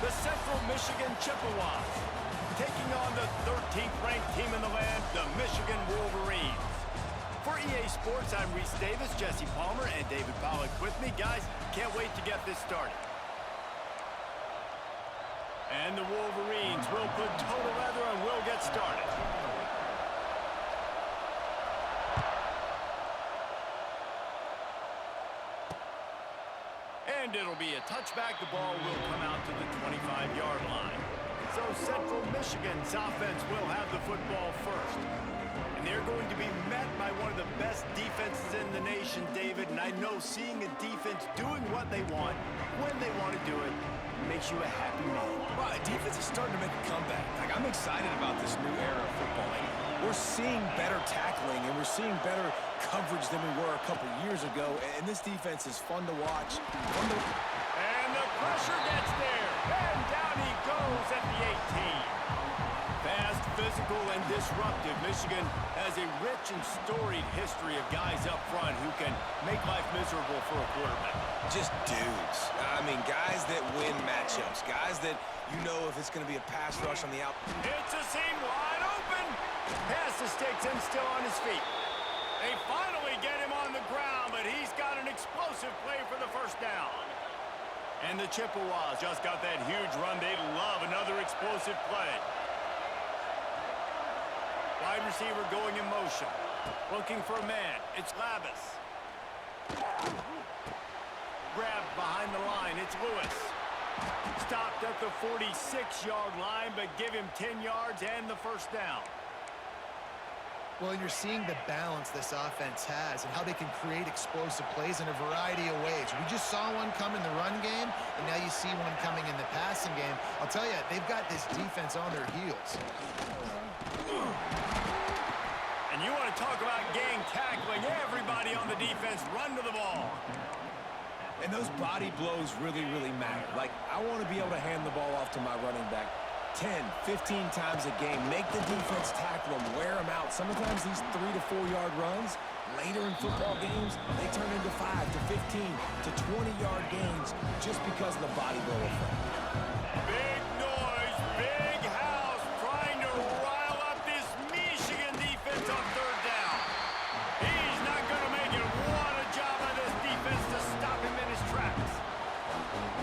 the Central Michigan Chippewas, taking on the 13th ranked team in the land, the Michigan Wolverines. For EA Sports, I'm Reese Davis, Jesse Palmer, and David Pollack with me. Guys, can't wait to get this started. And the Wolverines will put total leather and will get started. And it'll be a touchback. The ball will come out to the 25-yard line. So Central Michigan's offense will have the football first. And they're going to be met by one of the best defenses in the nation, David. And I know seeing a defense doing what they want, when they want to do it, makes you a happy man. Well, defense is starting to make a comeback. Like, I'm excited about this new era of football. Like, we're seeing better tackling, and we're seeing better coverage than we were a couple years ago. And this defense is fun to watch. And the pressure gets there. And down he goes at the 18. Fast, physical, and disruptive. Michigan has a rich and storied history of guys up front who can make life miserable for a quarterback. Just dudes. I mean, guys that win matchups. Guys that you know if it's going to be a pass rush on the out. It's a seam wide open. Pass to Sticks and still on his feet. They finally get him on the ground, but he's got an explosive play for the first down. And the Chippewas just got that huge run. They love another explosive play. Wide receiver going in motion. Looking for a man. It's Labus. Grabbed behind the line. It's Lewis. Stopped at the 46-yard line, but give him 10 yards and the first down. Well, and you're seeing the balance this offense has and how they can create explosive plays in a variety of ways. We just saw one come in the run game, and now you see one coming in the passing game. I'll tell you, they've got this defense on their heels. And you want to talk about gang tackling. Everybody on the defense run to the ball. And those body blows really, really matter. Like, I want to be able to hand the ball off to my running back 10, 15 times a game. Make the defense tackle them, wear them out. Sometimes these 3 to 4 yard runs, later in football games, they turn into 5 to 15 to 20-yard gains just because of the body blow effect. Big noise, big house, trying to rile up this Michigan defense on third down. He's not going to make it. What a job by this defense to stop him in his tracks.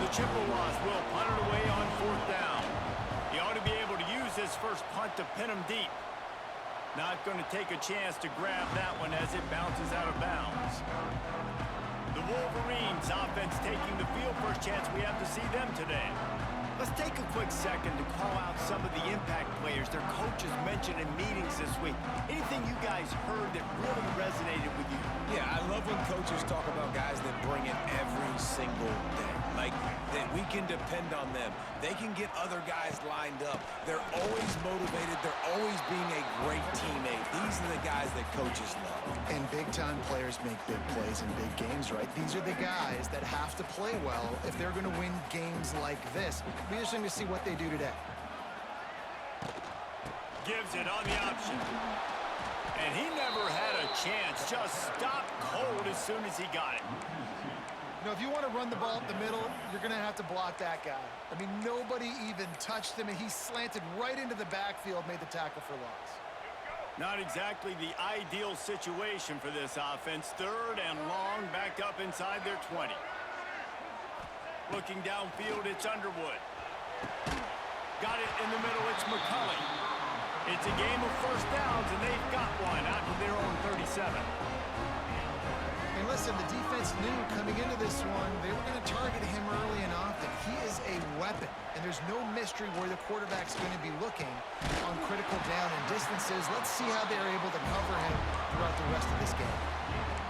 The Chippewas will punt it away on fourth down. He ought to be able to use his first punt to pin him deep. Not going to take a chance to grab that one as it bounces out of bounds. The Wolverines offense taking the field. First chance we have to see them today. Let's take a quick second to call out some of the impact players their coaches mentioned in meetings this week. Anything you guys heard that really resonated with you? Yeah, I love when coaches talk about guys that bring it every single day. Like, that we can depend on them. They can get other guys lined up. They're always motivated. They're always being a great teammate. These are the guys that coaches love. And big-time players make big plays in big games, right? These are the guys that have to play well if they're going to win games like this. Be interesting to see what they do today. Gives it on the option. And he never had a chance. Just stopped cold as soon as he got it. You know, if you want to run the ball up the middle, you're going to have to block that guy. I mean, nobody even touched him, and he slanted right into the backfield, made the tackle for loss. Not exactly the ideal situation for this offense. Third and long, backed up inside their 20. Looking downfield, it's Underwood. Got it in the middle, it's McCulley. It's a game of first downs, and they've got one out to their own 37. And listen, the defense knew coming into this one, they were going to target him early and often. He is a weapon, and there's no mystery where the quarterback's going to be looking on critical down and distances. Let's see how they're able to cover him throughout the rest of this game.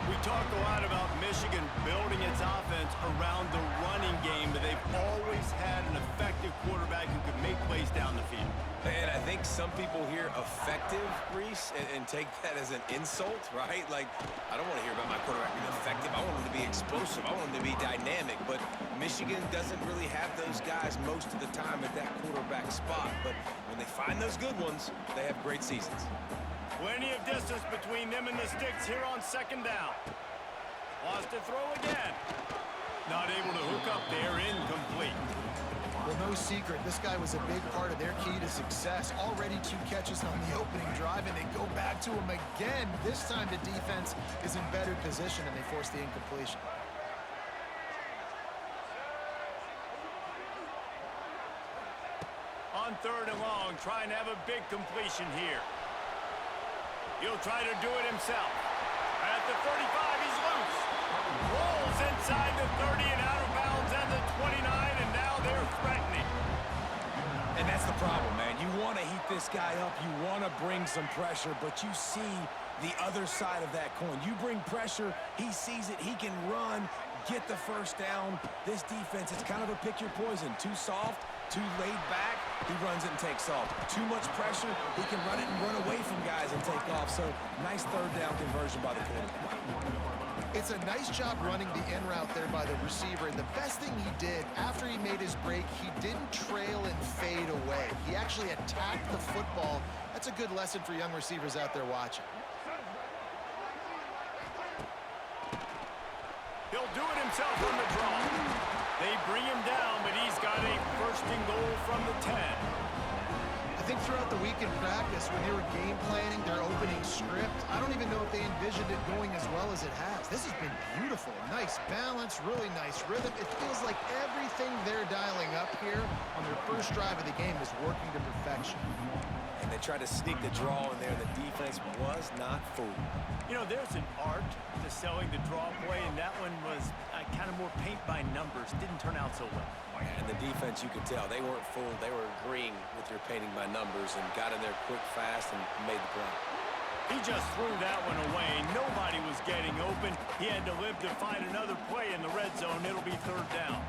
We talk a lot about Michigan building its offense around the running game, but they've always had an effective quarterback who could make plays down the field. And I think some people hear effective, Reese, and take that as an insult, right? Like, I don't want to hear about my quarterback being effective. I want him to be explosive. I want him to be dynamic. But Michigan doesn't really have those guys most of the time at that quarterback spot. But when they find those good ones, they have great seasons. Plenty of distance between them and the Sticks here on second down. Wants to throw again. Not able to hook up there, incomplete. Well, no secret, this guy was a big part of their key to success. Already 2 catches on the opening drive, and they go back to him again. This time the defense is in better position, and they force the incompletion. On 3rd and long, trying to have a big completion here. He'll try to do it himself. At the 35, he's loose. Rolls inside the 30 and out of bounds at the 29, and now they're threatening. And that's the problem, man. You want to heat this guy up. You want to bring some pressure, but you see the other side of that coin. You bring pressure, he sees it, he can run, get the first down. This defense, it's kind of a pick your poison. Too soft, too laid back, he runs it and takes off. Too much pressure, he can run it and run away from guys and take off. So, nice 3rd down conversion by the quarterback. It's a nice job running the in route there by the receiver. And the best thing he did after he made his break, he didn't trail and fade away. He actually attacked the football. That's a good lesson for young receivers out there watching. He'll do it himself on the draw. They bring him down, but he's got a 1st and goal from the 10. I think throughout the week in practice, when they were game planning their opening script, I don't even know if they envisioned it going as well as it has. This has been beautiful. Nice balance, really nice rhythm. It feels like everything they're dialing up here on their first drive of the game is working to perfection. And they tried to sneak the draw in there. The defense was not fooled. You know, there's an art to selling the draw play, and that one was kind of more paint by numbers. Didn't turn out so well. And the defense, you could tell, they weren't fooled. They were agreeing with your painting by numbers and got in there quick, fast, and made the play. He just threw that one away. Nobody was getting open. He had to live to find another play in the red zone. It'll be 3rd down.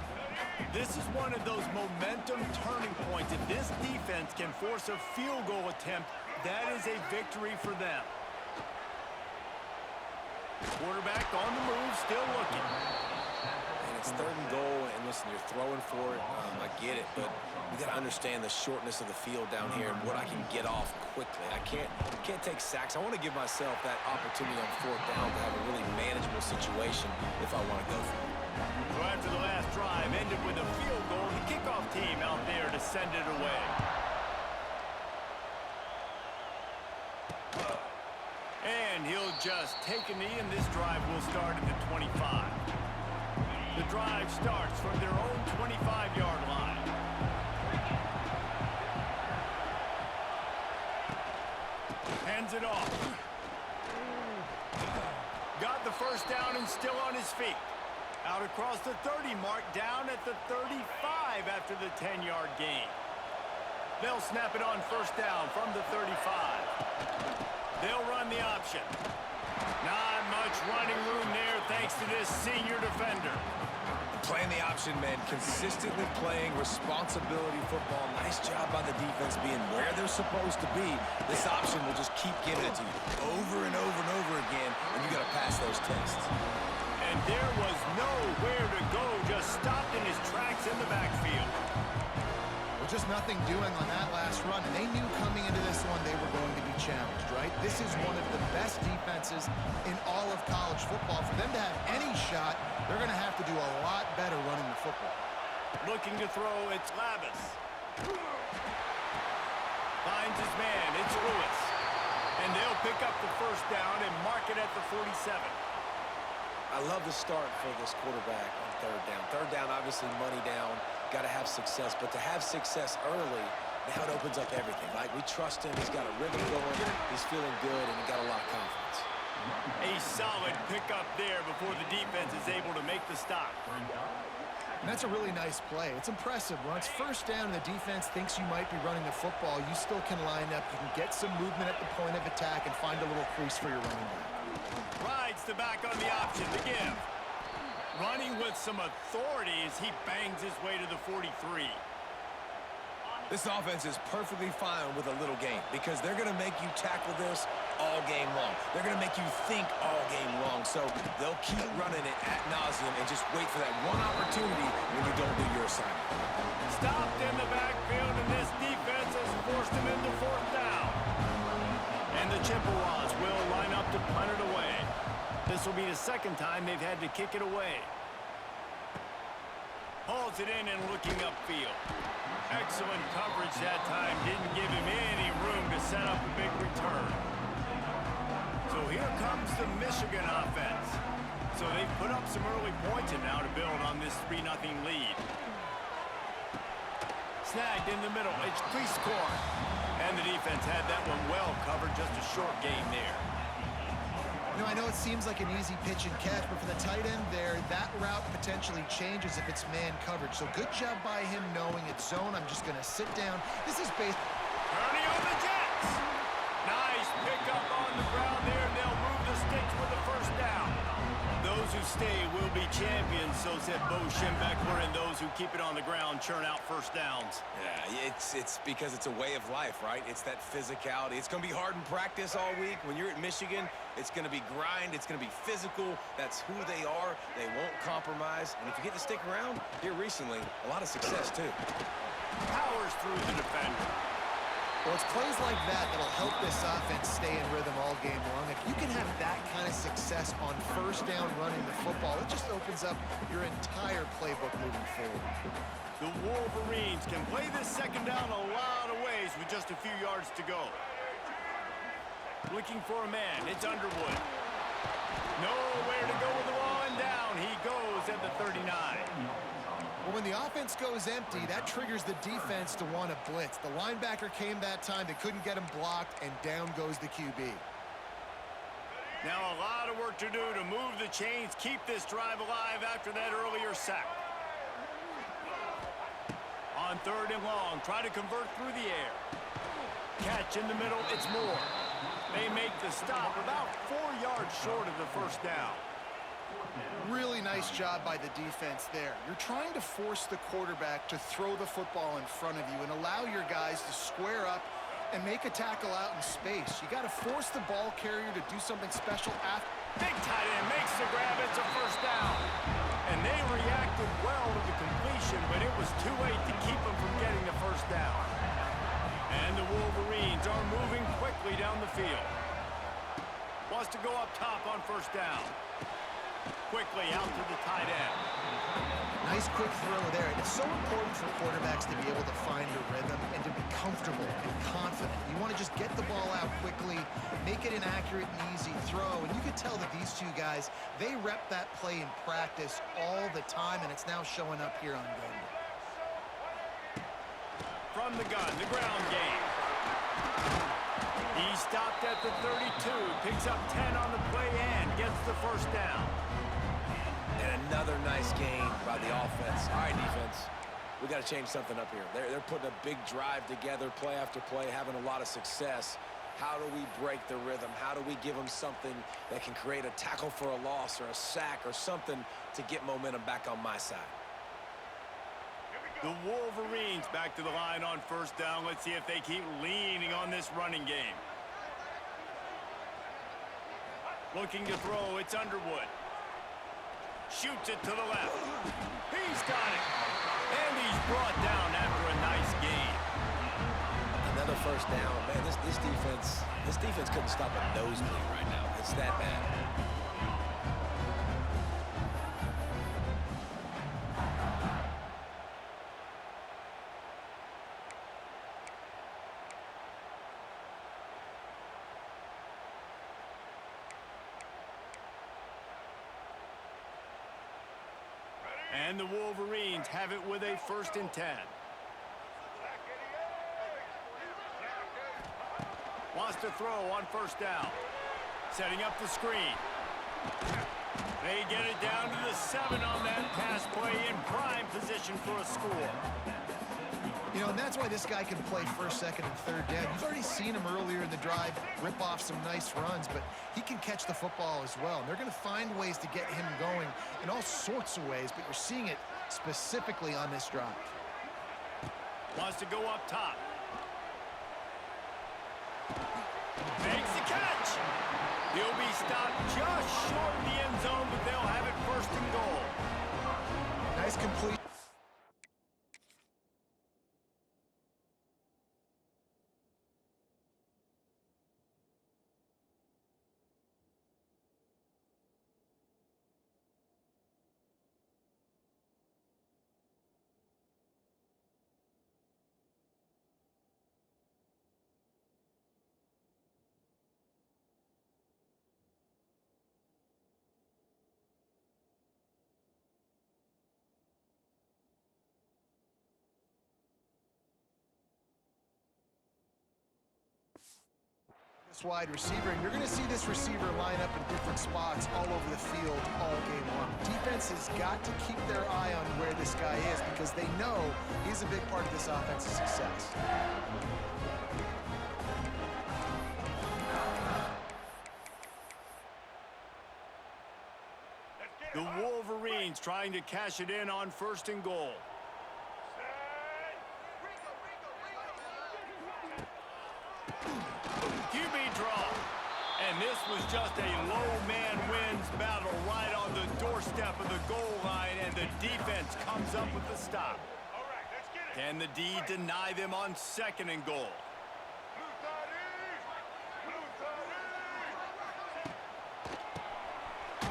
This is one of those momentum turning points. If this defense can force a field goal attempt, that is a victory for them. Quarterback on the move, still looking. And it's 3rd and goal, and listen, you're throwing for it. I get it, but you got to understand the shortness of the field down here and what I can get off quickly. I can't take sacks. I want to give myself that opportunity on 4th down to have a really manageable situation if I want to go for it. So after the last drive ended with a field goal, the kickoff team out there to send it away. And he'll just take a knee, and this drive will start at the 25. The drive starts from their own 25-yard line. Hands it off. Got the first down and still on his feet. Out across the 30 mark, down at the 35 after the 10-yard gain. They'll snap it on 1st down from the 35. They'll run the option. Not much running room there thanks to this senior defender. Playing the option, man, consistently playing responsibility football. Nice job by the defense being where they're supposed to be. This option will just keep giving it to you over and over and over again, and you got to pass those tests. And there was nowhere to go, just stopped in his tracks in the backfield. Well, just nothing doing on that last run, and they knew coming into this one they were going to be challenged, right? This is one of the best defenses in all of college football. For them to have any shot, they're going to have to do a lot better running the football. Looking to throw, it's Lavis. Finds his man, it's Lewis. And they'll pick up the 1st down and mark it at the 47. I love the start for this quarterback on 3rd down. 3rd down, obviously money down, got to have success. But to have success early, now it opens up everything. Like, we trust him, he's got a rhythm going, he's feeling good, and he got a lot of confidence. A solid pickup there before the defense is able to make the stop. And that's a really nice play. It's impressive. When it's 1st down and the defense thinks you might be running the football, you still can line up. You can get some movement at the point of attack and find a little crease for your running back. Rides the back on the option to give. Running with some authority as he bangs his way to the 43. This offense is perfectly fine with a little game because they're going to make you tackle this all game long. They're going to make you think all game long. So they'll keep running it ad nauseum and just wait for that one opportunity when you don't do your assignment. Stopped in the backfield, and this defense has forced him into 4th down. And the Chippewas will line up to punt it away. This will be the 2nd time they've had to kick it away. throws it in and looking upfield. Excellent coverage that time. Didn't give him any room to set up a big return. So here comes the Michigan offense. So they've put up some early points and now to build on this 3-0 lead. Snagged in the middle. It's pre-scored. And the defense had that one well covered. Just a short game there. You know, I know it seems like an easy pitch and catch, but for the tight end there, that route potentially changes if it's man coverage. So good job by him knowing it's zone. I'm just going to sit down. This is based... Turning on the Jets. Nice pickup on the ground there. They'll move the sticks with the first down. Those who stay will be champions, so said Bo Schembechler, and those who keep it on the ground churn out first downs. Yeah, it's because it's a way of life, right? It's that physicality. It's going to be hard in practice all week. When you're at Michigan, it's going to be grind. It's going to be physical. That's who they are. They won't compromise. And if you get to stick around, here recently, a lot of success, too. Powers through the defender. Well, it's plays like that that'll help this offense stay in rhythm all game long. If you can have that kind of success on first down running the football, it just opens up your entire playbook moving forward. The Wolverines can play this second down a lot of ways with just a few yards to go. Looking for a man. It's Underwood. Nowhere to go with the ball, and down he goes at the 39. Well, when the offense goes empty, that triggers the defense to want to blitz. The linebacker came that time. They couldn't get him blocked, and down goes the QB. Now a lot of work to do to move the chains, keep this drive alive after that earlier sack. On third and long, try to convert through the air. Catch in the middle, it's Moore. They make the stop about 4 yards short of the first down. Really nice job by the defense there. You're trying to force the quarterback to throw the football in front of you and allow your guys to square up and make a tackle out in space. You got to force the ball carrier to do something special after. Big tight end makes the grab. It's a first down. And they reacted well to the completion, but it was too late to keep them from getting the first down. And the Wolverines are moving quickly down the field. Wants to go up top on first down. Quickly out to the tight end. Nice quick throw there. And it's so important for quarterbacks to be able to find a rhythm and to be comfortable and confident. You want to just get the ball out quickly, make it an accurate and easy throw. And you can tell that these two guys, they rep that play in practice all the time, and it's now showing up here on game day. From the gun, the ground game. He stopped at the 32, picks up 10 on the play and gets the first down. And another nice gain by the offense. All right, defense, we got to change something up here. They're putting a big drive together, play after play, having a lot of success. How do we break the rhythm? How do we give them something that can create a tackle for a loss or a sack or something to get momentum back on my side? The Wolverines back to the line on first down. Let's see if they keep leaning on this running game. Looking to throw, it's Underwood. Shoots it to the left. He's got it. And he's brought down after a nice gain. Another first down. Man, this defense couldn't stop a nosebleed right now. It's that bad. And the Wolverines have it with a 1st and 10. Wants to throw on first down. Setting up the screen. They get it down to the 7 on that pass play in prime position for a score. You know, and that's why this guy can play first, second, and third down. You've already seen him earlier in the drive rip off some nice runs, but he can catch the football as well. And they're going to find ways to get him going in all sorts of ways, but you're seeing it specifically on this drive. Wants to go up top. Makes the catch. He'll be stopped just short of the end zone, but they'll have it 1st and goal. Nice complete. wide receiver, and you're going to see this receiver line up in different spots all over the field all game long. Defense has got to keep their eye on where this guy is because they know he's a big part of this offense's success. The Wolverines trying to cash it in on 1st and goal. QB draw. And this was just a low man wins battle right on the doorstep of the goal line, and the defense comes up with the stop. Can the D deny them on 2nd and goal?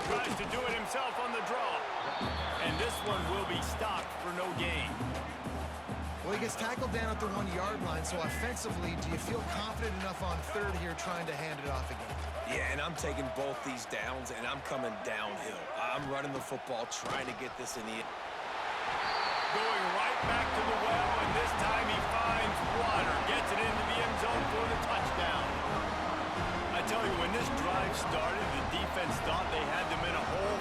Tries to do it himself on the draw. And this one will be stopped for no gain. Well, he gets tackled down at the 1-yard line, so offensively, do you feel confident enough on 3rd here trying to hand it off again? Yeah, and I'm taking both these downs, and I'm coming downhill. I'm running the football, trying to get this in the end. Going right back to the well, and this time he finds water. Gets it into the end zone for the touchdown. I tell you, when this drive started, the defense thought they had them in a hole.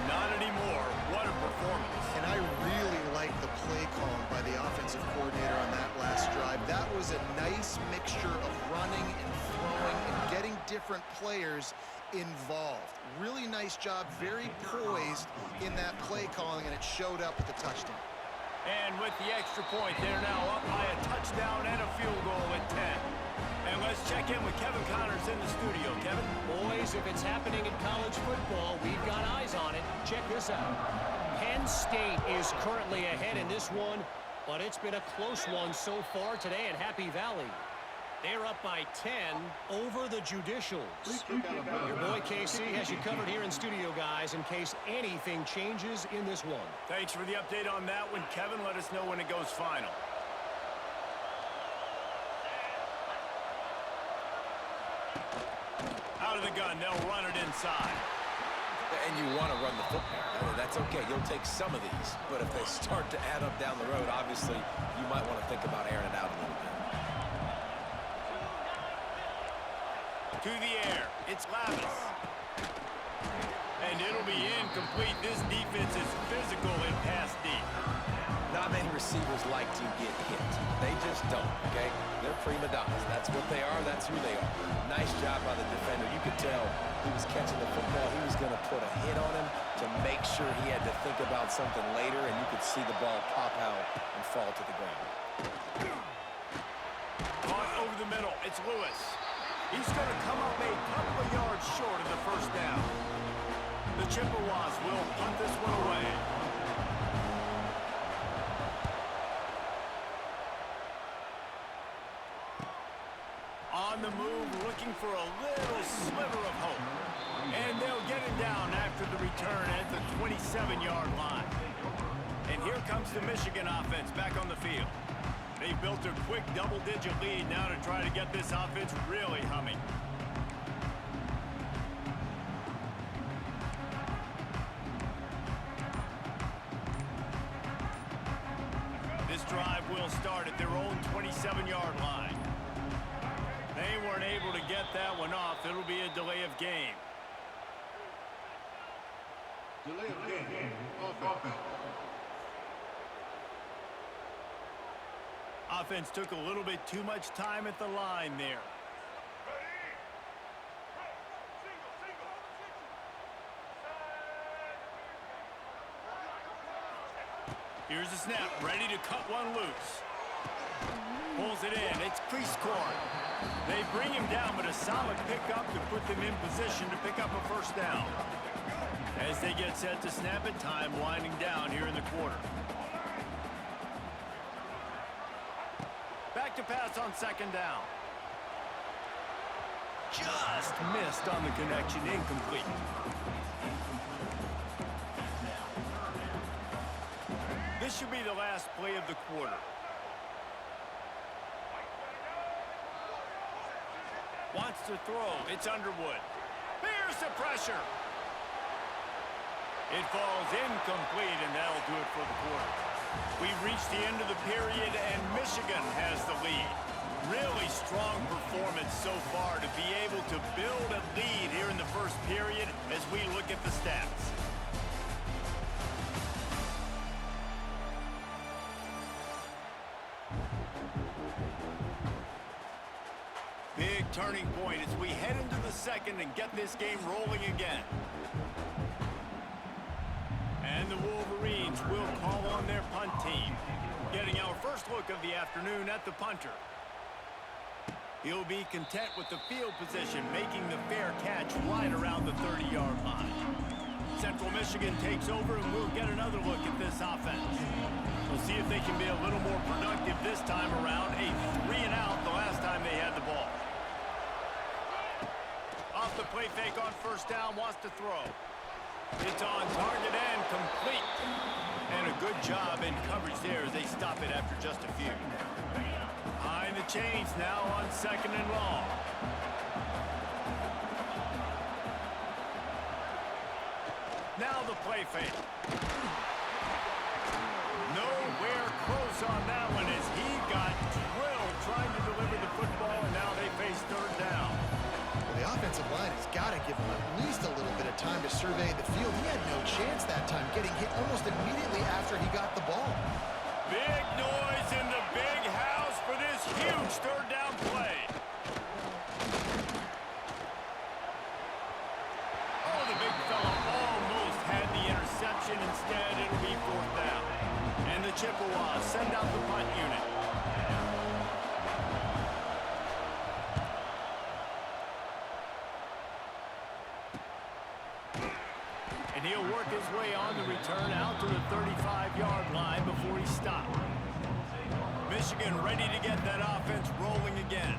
Not anymore. What a performance. And I really like the play call by the offensive coordinator on that last drive. That was a nice mixture of running and throwing and getting different players involved. Really nice job, very poised in that play calling, and it showed up with the touchdown. And with the extra point, they're now up by a touchdown and a field goal at 10. And let's check in with Kevin Connors in the studio. Kevin? Boys, if it's happening in college football, we've got eyes on it. Check this out. Penn State is currently ahead in this one, but it's been a close one so far today in Happy Valley. They're up by 10 over the Judicials. Your boy KC has you covered here in studio, guys, in case anything changes in this one. Thanks for the update on that one, Kevin. Let us know when it goes final. Out of the gun, they'll run it inside. And you want to run the football. That's okay. You'll take some of these. But if they start to add up down the road, obviously, you might want to think about airing it out a little bit. To the air, it's Lavis. And it'll be incomplete. This defense is physical in pass deep. Not many receivers like to get hit. They just don't, okay? They're prima donnas. That's what they are. That's who they are. Nice job by the defender. You could tell he was catching the football. He was going to put a hit on him to make sure he had to think about something later, and you could see the ball pop out and fall to the ground. Caught over the middle. It's Lewis. He's going to come up a couple of yards short of the 1st down. The Chippewas will punt this one away. On the move, looking for a little sliver of hope. And they'll get him down after the return at the 27-yard line. And here comes the Michigan offense back on the field. They built a quick double-digit lead now to try to get this offense really humming. This drive will start at their own 27-yard line. They weren't able to get that one off. It'll be a delay of game. Delay of game. Offense. Offense took a little bit too much time at the line there. Here's the snap, ready to cut one loose. Pulls it in, it's crease corn. They bring him down, but a solid pickup to put them in position to pick up a 1st down. As they get set to snap it, time winding down here in the quarter. Back to pass on 2nd down. Just missed on the connection, incomplete. This should be the last play of the quarter. Wants to throw. It's Underwood. Here's the pressure. It falls incomplete, and that'll do it for the quarter. We've reached the end of the period, and Michigan has the lead. Really strong performance so far to be able to build a lead here in the first period as we look at the stats. Big turning point as we head into the second and get this game rolling again. And the Wolverines will call on their punt team. Getting our first look of the afternoon at the punter. He'll be content with the field position, making the fair catch right around the 30-yard line. Central Michigan takes over, and we'll get another look at this offense. We'll see if they can be a little more productive this time around. A 3-and-out the last time they had the ball. Off the play fake on first down, wants to throw. It's on target and complete. And a good job in coverage there as they stop it after just a few. Behind the chains now on second and long. Now the play fake. Nowhere close on that one as he got drilled trying to deliver the football, and now they face third down. Well, the offensive line has got to give him at least a little bit of time to survey the field. He had no chance that time, getting hit almost immediately after he got the ball. Big noise in the big house for this huge third down play. Oh, the big fella almost had the interception. Instead, it'll be fourth down. And the Chippewas send out the punt unit. And he'll work his way on the return out to the 35-yard line before he stopped. Michigan ready to get that offense rolling again.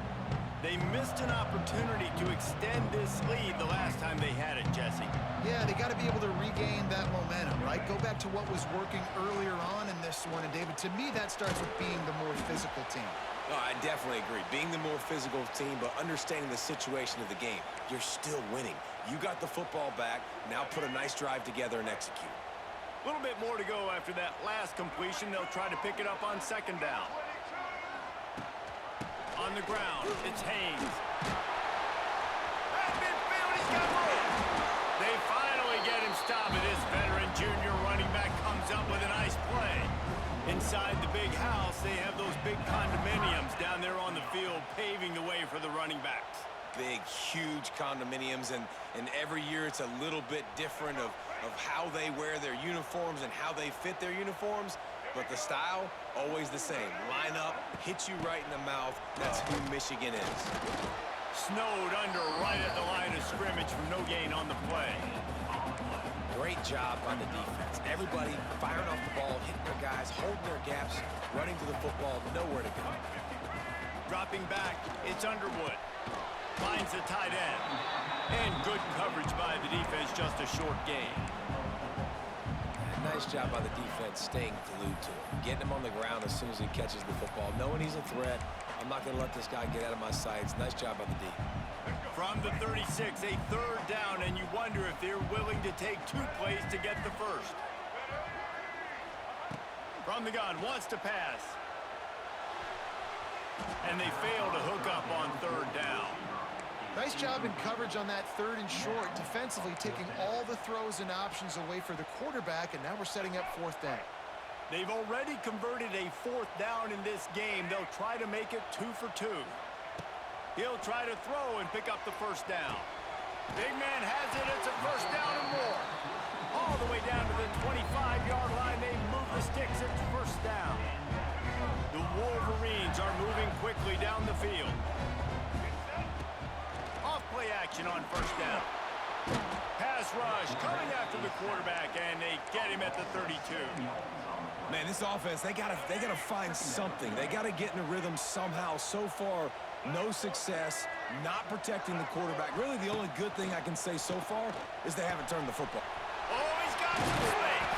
They missed an opportunity to extend this lead the last time they had it, Jesse. Yeah, they got to be able to regain that momentum, right? Go back to what was working earlier on in this one. And, David, to me, that starts with being the more physical team. Oh, I definitely agree. Being the more physical team, but understanding the situation of the game. You're still winning. You got the football back. Now put a nice drive together and execute. A little bit more to go after that last completion. They'll try to pick it up on second down. On the ground, it's Haynes. At midfield, he's got room. They finally get him stopped. This veteran junior running back comes up with a nice play. Inside the big house, they have those big condominiums down there on the field, paving the way for the running backs. Big, huge condominiums, and every year it's a little bit different of how they wear their uniforms and how they fit their uniforms. But the style, always the same. Line up, hit you right in the mouth. That's who Michigan is. Snowed under right at the line of scrimmage from no gain on the play. Great job by the defense. Everybody firing off the ball, hitting their guys, holding their gaps, running to the football, nowhere to go. Dropping back, it's Underwood. Finds the tight end. And good coverage by the defense, just a short gain. Nice job by the defense staying glued to him. Getting him on the ground as soon as he catches the football. Knowing he's a threat, I'm not going to let this guy get out of my sights. Nice job by the D. From the 36, a third down, and you wonder if they're willing to take 2 plays to get the first. From the gun, wants to pass. And they fail to hook up on third down. Nice job in coverage on that third and short, defensively taking all the throws and options away for the quarterback, and now we're setting up fourth down. They've already converted a fourth down in this game. They'll try to make it 2 for 2. He'll try to throw and pick up the first down. Big man has it. It's a first down and more. All the way down to the 25-yard line. They move the sticks. It's first down. The Wolverines are moving quickly down the field. Off-play action on first down. Pass rush coming after the quarterback, and they get him at the 32. Man, this offense, they gotta find something. They gotta get in a rhythm somehow. So far, no success, not protecting the quarterback. Really, the only good thing I can say so far is they haven't turned the football. Oh, he's got some space.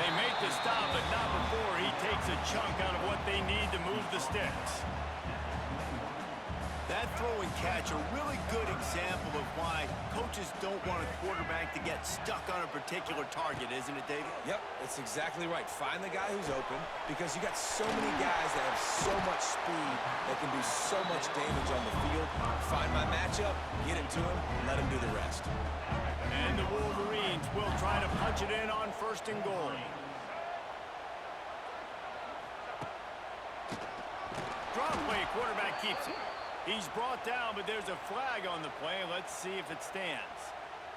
They make the stop, but not before he takes a chunk out of what they need to move the sticks. That throw and catch, a really good example of why coaches don't want a quarterback to get stuck on a particular target, isn't it, David? Yep, that's exactly right. Find the guy who's open because you got so many guys that have so much speed that can do so much damage on the field. Find my matchup, get him to him, let him do the rest. And the Wolverines will try to punch it in on 1st and goal. Drop play, quarterback keeps it. He's brought down, but there's a flag on the play. Let's see if it stands.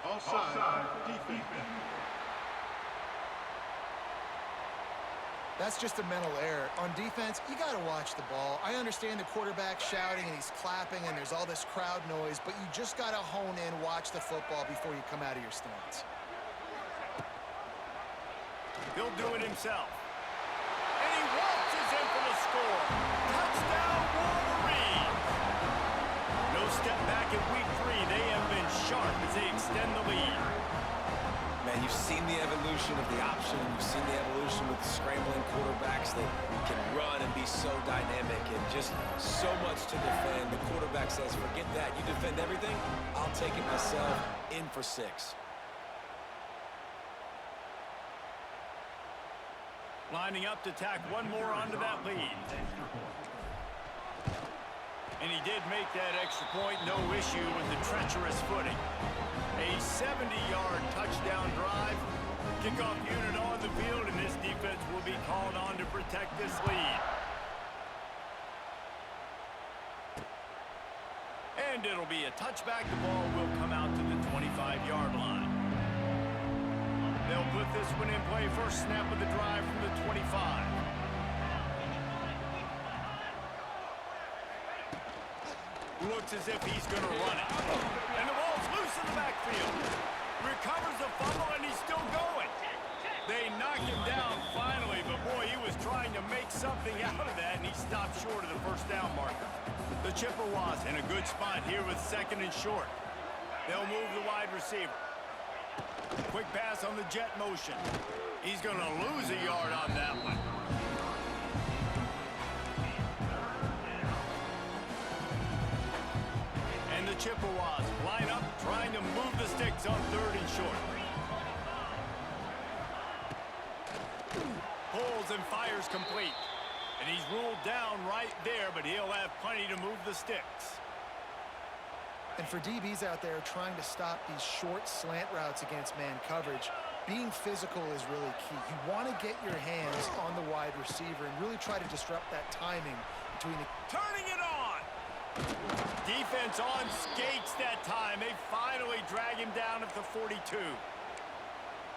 Offside. Defense. That's just a mental error. On defense, you got to watch the ball. I understand the quarterback shouting and he's clapping and there's all this crowd noise, but you just got to hone in, watch the football before you come out of your stance. He'll do it himself. And he waltzes in for the score. Touchdown, Wolverines! No step back in week 3. They have been sharp as they extend the lead. Man, you've seen the evolution of the option. You've seen the evolution with the scrambling quarterbacks that can run and be so dynamic and just so much to defend. The quarterback says, forget that. You defend everything, I'll take it myself. In for 6. Lining up to tack one more onto that lead. And he did make that extra point, no issue with the treacherous footing. A 70-yard touchdown drive. Kickoff unit on the field, and this defense will be called on to protect this lead. And it'll be a touchback. The ball will come out to the 25-yard line. They'll put this one in play. First snap of the drive from the 25. Looks as if he's going to run it. And the ball's loose in the backfield. Recovers the fumble, and he's still going. They knocked him down finally, but boy, he was trying to make something out of that, and he stopped short of the 1st down marker. The Chippewas in a good spot here with 2nd and short. They'll move the wide receiver. Quick pass on the jet motion. He's going to lose a yard on that one. And the Chippewas line up, trying to move the sticks on 3rd and short. Pulls and fires complete. And he's ruled down right there, but he'll have plenty to move the sticks. And for DBs out there trying to stop these short slant routes against man coverage, being physical is really key. You want to get your hands on the wide receiver and really try to disrupt that timing between the... Turning it on! Defense on skates that time. They finally drag him down at the 42.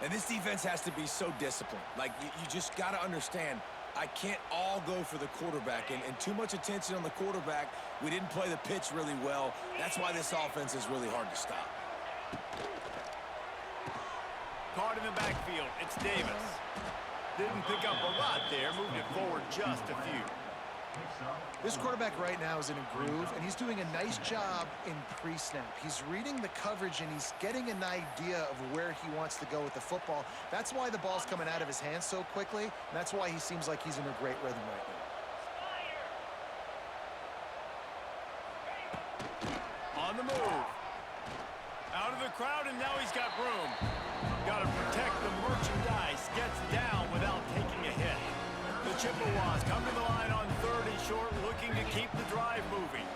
And this defense has to be so disciplined. Like, you just got to understand, I can't all go for the quarterback. And too much attention on the quarterback. We didn't play the pitch really well. That's why this offense is really hard to stop. Caught in the backfield. It's Davis. Didn't pick up a lot there. Moved it forward just a few. This quarterback right now is in a groove, and he's doing a nice job in pre-snap. He's reading the coverage, and he's getting an idea of where he wants to go with the football. That's why the ball's coming out of his hands so quickly, and that's why he seems like he's in a great rhythm right now. On the move. Out of the crowd, and now he's got room. Got to protect the merchandise. Gets down without taking a hit. The Chippewas come to the line on 3rd and short, looking to keep the drive moving.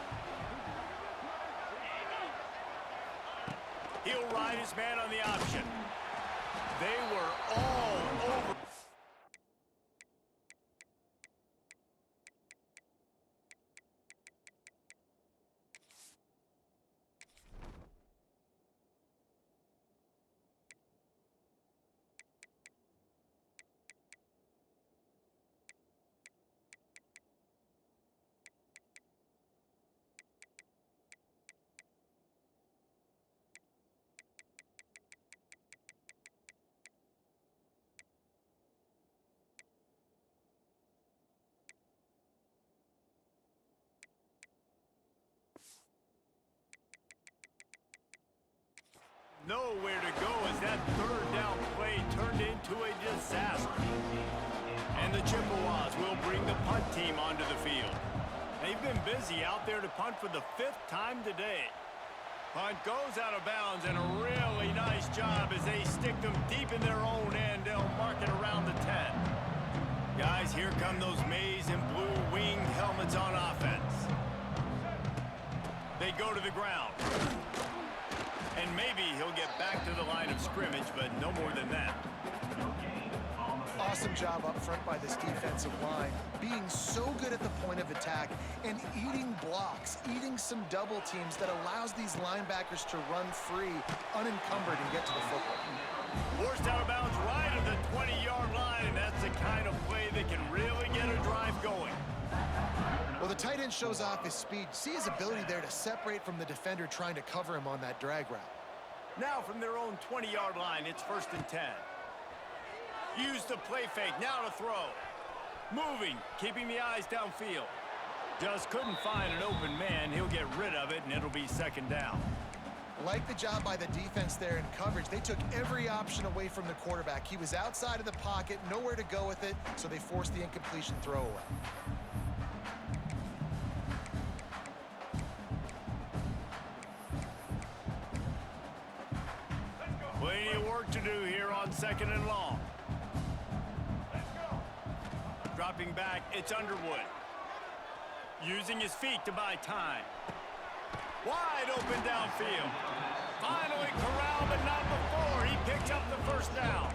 He'll ride his man on the option. They were all over. Nowhere to go as that 3rd down play turned into a disaster. And the Chippewas will bring the punt team onto the field. They've been busy out there to punt for the 5th time today. Punt goes out of bounds, and a really nice job as they stick them deep in their own end. They'll mark it around the 10. Guys, here come those maize and blue winged helmets on offense. They go to the ground. And maybe he'll get back to the line of scrimmage, but no more than that. Awesome job up front by this defensive line, being so good at the point of attack and eating blocks, eating some double teams that allows these linebackers to run free, unencumbered, and get to the football. Forced out of bounds right at the 20-yard line, and that's the kind of play that can really get a drive going. Well, the tight end shows off his speed. See his ability there to separate from the defender trying to cover him on that drag route. Now from their own 20-yard line, it's 1st and 10. Use the play fake, now to throw. Moving, keeping the eyes downfield. Just couldn't find an open man. He'll get rid of it, and it'll be 2nd down. Like the job by the defense there in coverage. They took every option away from the quarterback. He was outside of the pocket, nowhere to go with it, so they forced the incompletion throwaway. Plenty of work to do here on 2nd and long. Dropping back, it's Underwood. Using his feet to buy time. Wide open downfield. Finally corralled, but not before. He picked up the 1st down.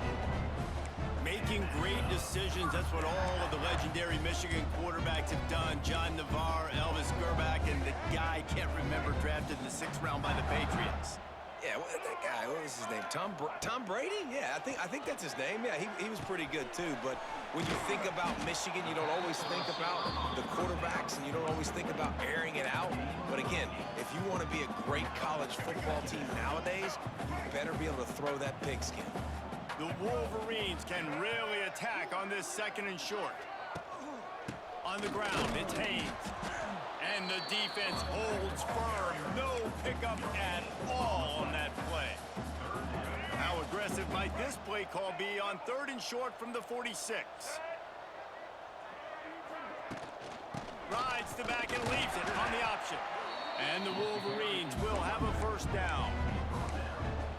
Making great decisions. That's what all of the legendary Michigan quarterbacks have done. John Navarre, Elvis Gerbach, and the guy, can't remember, drafted in the 6th round by the Patriots. Yeah, that guy, what was his name? Tom Brady? Yeah, I think that's his name. Yeah, he was pretty good too. But when you think about Michigan, you don't always think about the quarterbacks, and you don't always think about airing it out. But again, if you want to be a great college football team nowadays, you better be able to throw that pigskin. The Wolverines can really attack on this 2nd and short. On the ground, it's Haynes. And the defense holds firm. No pickup at all on that play. How aggressive might this play call be on 3rd and short from the 46? Rides the back and leaves it on the option. And the Wolverines will have a 1st down.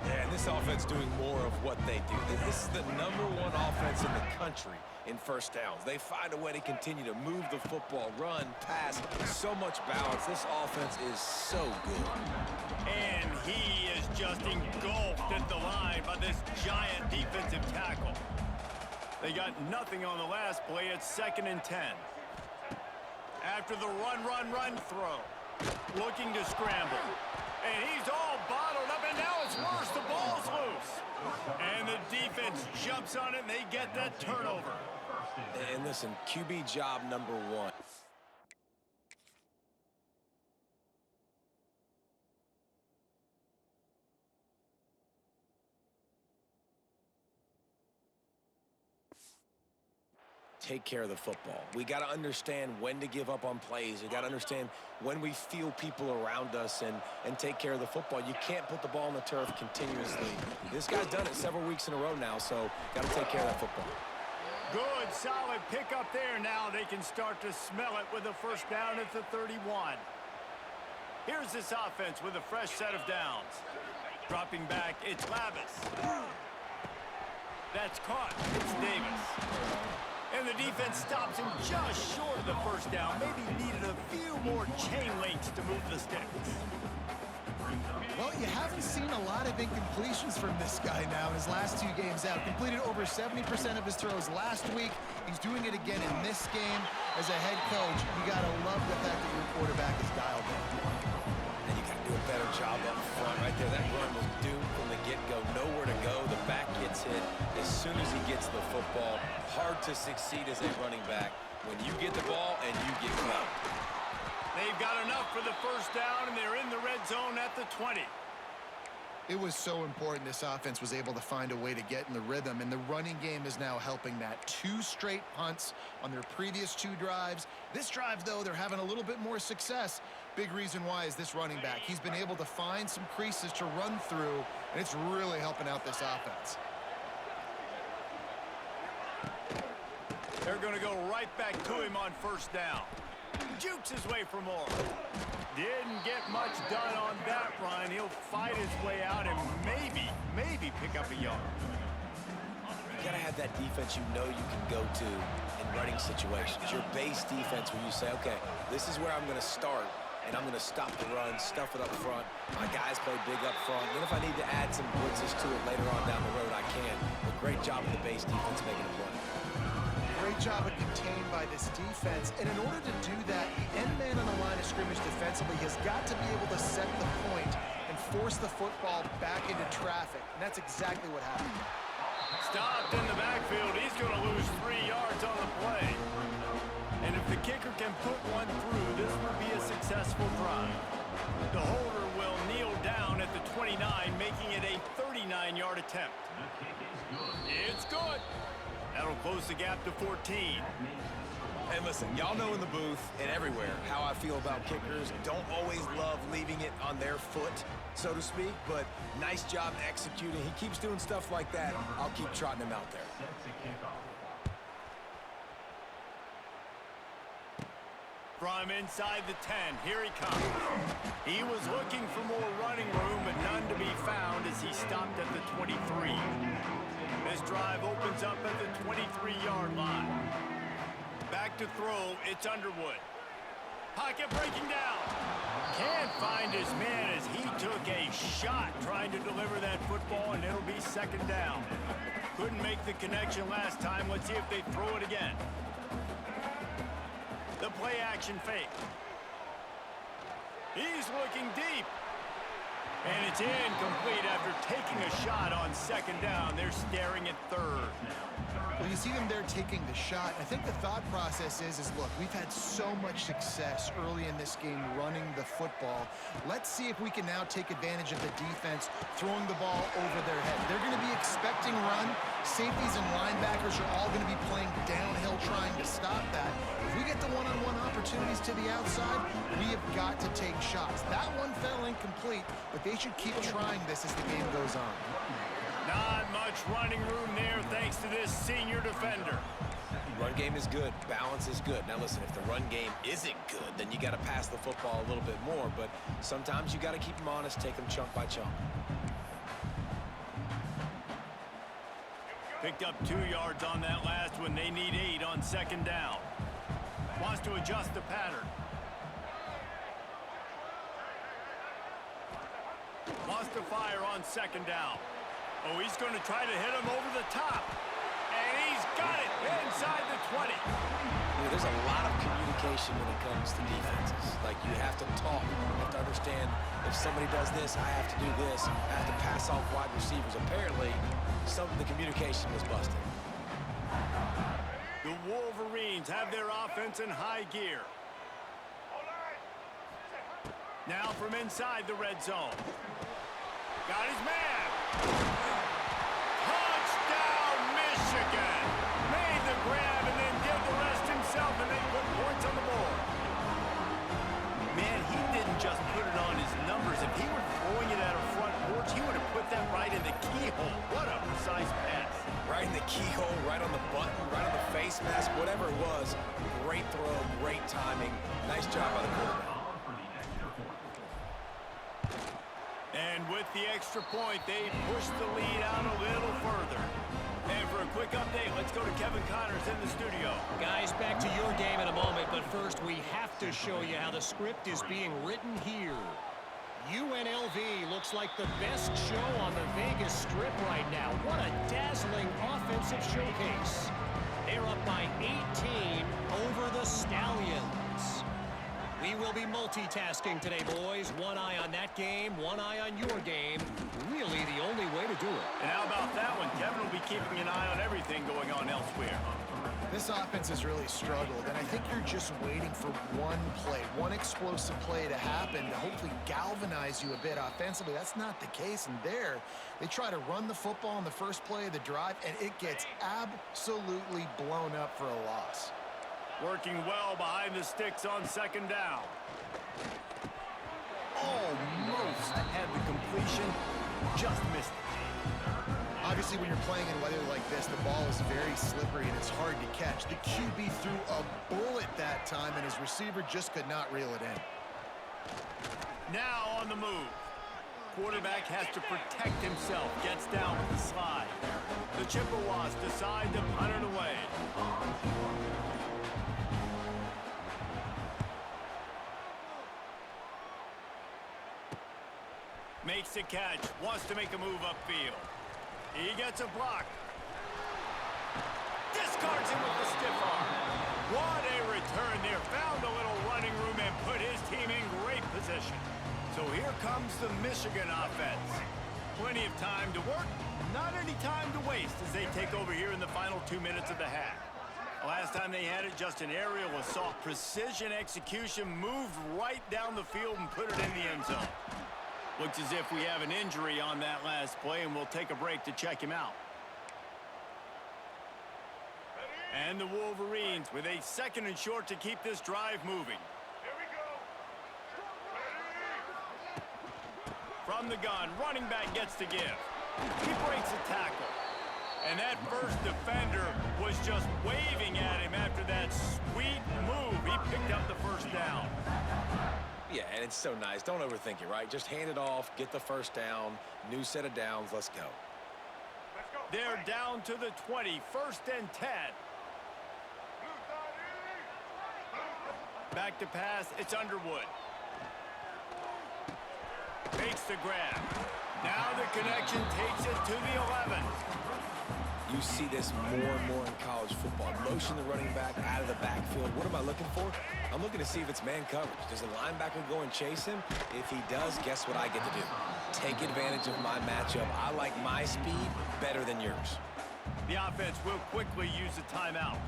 Yeah, and this offense doing more of what they do. This is the #1 offense in the country in 1st downs. They find a way to continue to move the football, run, pass, so much balance. This offense is so good. And he is just engulfed at the line by this giant defensive tackle. They got nothing on the last play. It's 2nd and 10. After the run throw. Looking to scramble. And he's all bottled up, and now it's worse. The ball's loose. And the defense jumps on it, and they get that turnover. And listen, QB job #1. Take care of the football. We got to understand when to give up on plays. We got to understand when we feel people around us and take care of the football. You can't put the ball on the turf continuously. This guy's done it several weeks in a row now, so got to take care of that football. Good, solid pick up there. Now they can start to smell it with a 1st down at the 31. Here's this offense with a fresh set of downs. Dropping back, it's Lavis. That's caught. It's Davis. And the defense stops him just short of the 1st down. Maybe needed a few more chain links to move the sticks. Well, you haven't seen a lot of incompletions from this guy now in his last 2 games out. Completed over 70% of his throws last week. He's doing it again in this game. As a head coach, you got to love the fact that your quarterback is dialed in. And you got to do a better job up front right there. That run was doomed from the get-go. Nowhere to go. The back gets hit as soon as he gets the football. Hard to succeed as a running back when you get the ball and you get cut. They've got enough for the 1st down, and they're in the red zone at the 20. It was so important this offense was able to find a way to get in the rhythm, and the running game is now helping that. 2 straight punts on their previous 2 drives. This drive, though, they're having a little bit more success. Big reason why is this running back. He's been able to find some creases to run through, and it's really helping out this offense. They're going to go right back to him on 1st down. jukes his way for more. Didn't get much done on that run. He'll fight his way out and maybe pick up a yard. You gotta have that defense you know you can go to in running situations. Your base defense where you say, okay, this is where I'm gonna start, and I'm gonna stop the run, stuff it up front. My guys play big up front. Then if I need to add some blitzes to it later on down the road, I can. But great job with the base defense making a play. Great job of contained by this defense. And in order to do that, the end man on the line of scrimmage defensively has got to be able to set the point and force the football back into traffic. And that's exactly what happened. Stopped in the backfield. He's going to lose 3 yards on the play. And if the kicker can put one through, this will be a successful drive. The holder will kneel down at the 29, making it a 39-yard attempt. It's good. That'll close the gap to 14. And listen, y'all know in the booth and everywhere how I feel about kickers. Don't always love leaving it on their foot, so to speak, but nice job executing. He keeps doing stuff like that. I'll keep trotting him out there. From inside the 10, here he comes. He was looking for more running room, but none to be found as he stopped at the 23. This drive opens up at the 23-yard line. Back to throw, it's Underwood. Pocket breaking down. Can't find his man as he took a shot trying to deliver that football, and it'll be second down. Couldn't make the connection last time. Let's see if they throw it again. The play action fake. He's looking deep. And it's incomplete after taking a shot on second down. They're staring at third. Well, you see them there taking the shot. I think the thought process is look, we've had so much success early in this game running the football. Let's see if we can now take advantage of the defense throwing the ball over their head. They're going to be expecting run. Safeties and linebackers are all going to be playing downhill trying to stop that. If we get the one-on-one opportunities to the outside, we have got to take shots. That one fell incomplete, but they should keep trying this as the game goes on. Not much running room there thanks to this senior defender. Run game is good. Balance is good. Now listen, if the run game isn't good, then you got to pass the football a little bit more. But sometimes you got to keep them honest, take them chunk by chunk. Picked up 2 yards on that last one. They need 8 on second down. Wants to adjust the pattern. Wants to fire on second down. Oh, he's going to try to hit him over the top. And he's got it inside the 20. There's a lot of communication when it comes to defenses. Like, you have to talk. You have to understand if somebody does this, I have to do this. I have to pass off wide receivers. Apparently, the communication was busted. The Wolverines have their offense in high gear. Now from inside the red zone. Got his man. Touchdown, Michigan. Made the grab and then did the rest himself, and they put points on the board. Man, he didn't just put it on his numbers. If he were throwing it at a front porch, he would have put that right in the keyhole. What a precise pass. Right in the keyhole, right on the button, right on the face mask, whatever it was. Great throw, great timing. Nice job by the quarterback. And with the extra point, they push the lead out a little further. And for a quick update, let's go to Kevin Connors in the studio. Guys, back to your game in a moment, but first we have to show you how the script is being written here. UNLV looks like the best show on the Vegas Strip right now. What a dazzling offensive showcase. They're up by 18 over the Stallions. We will be multitasking today, boys. One eye on that game, one eye on your game. Really the only way to do it. And how about that one? Kevin will be keeping an eye on everything going on elsewhere. This offense has really struggled, and I think you're just waiting for one play, one explosive play to happen to hopefully galvanize you a bit offensively. That's not the case, and there, they try to run the football on the first play of the drive, and it gets absolutely blown up for a loss. Working well behind the sticks on second down. Almost had the completion, just missed it. I'll Obviously, when you're playing in weather like this, the ball is very slippery and it's hard to catch. The QB threw a bullet that time, and his receiver just could not reel it in. Now on the move. Quarterback has to protect himself. Gets down with the slide. The Chippewas decide to punt it away. Makes the catch. Wants to make a move upfield. He gets a block. Discards him with the stiff arm. What a return there. Found a little running room and put his team in great position. So here comes the Michigan offense. Plenty of time to work, not any time to waste as they take over here in the final 2 minutes of the half. Last time they had it, just an aerial assault. Precision execution, moved right down the field and put it in the end zone. Looks as if we have an injury on that last play, and we'll take a break to check him out. And the Wolverines with a 2nd and short to keep this drive moving. From the gun, running back gets to give. He breaks a tackle. And that first defender was just waving at him after that sweet move. He picked up the first down. Yeah, and it's so nice. Don't overthink it, right? Just hand it off, get the first down, new set of downs, let's go. They're down to the 20, 1st and 10. Back to pass, it's Underwood. Makes the grab. Now the connection takes it to the 11. You see this more and more in college football. Motion the running back out of the backfield. What am I looking for? I'm looking to see if it's man coverage. Does the linebacker go and chase him? If he does, guess what I get to do? Take advantage of my matchup. I like my speed better than yours. The offense will quickly use a timeout.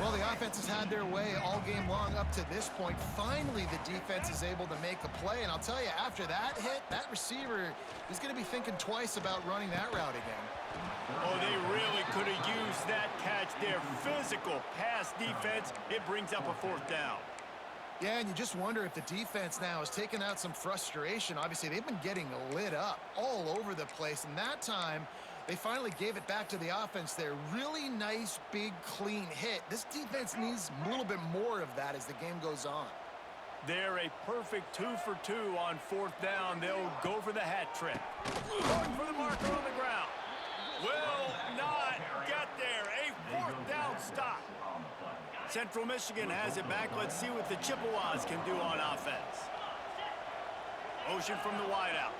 Well, the offense has had their way all game long up to this point. Finally, the defense is able to make a play. And I'll tell you, after that hit, that receiver is going to be thinking twice about running that route again. Oh, they really could have used that catch there. Physical pass defense. It brings up a 4th down. Yeah, and you just wonder if the defense now has taken out some frustration. Obviously, they've been getting lit up all over the place. And that time, they finally gave it back to the offense there. Really nice, big, clean hit. This defense needs a little bit more of that as the game goes on. They're a perfect 2 for 2 on 4th down. They'll go for the hat trick. Going for the marker on the ground. Will not get there. A 4th down stop. Central Michigan has it back. Let's see what the Chippewas can do on offense. Motion from the wideout.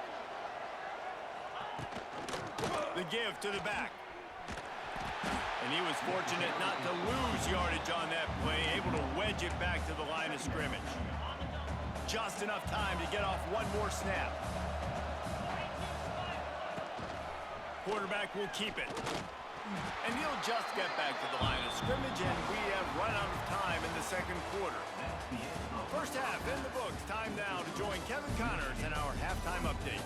The give to the back. And he was fortunate not to lose yardage on that play, able to wedge it back to the line of scrimmage. Just enough time to get off one more snap. Quarterback will keep it. And he'll just get back to the line of scrimmage, and we have run out of time in the 2nd quarter. First half in the books. Time now to join Kevin Connors in our halftime update.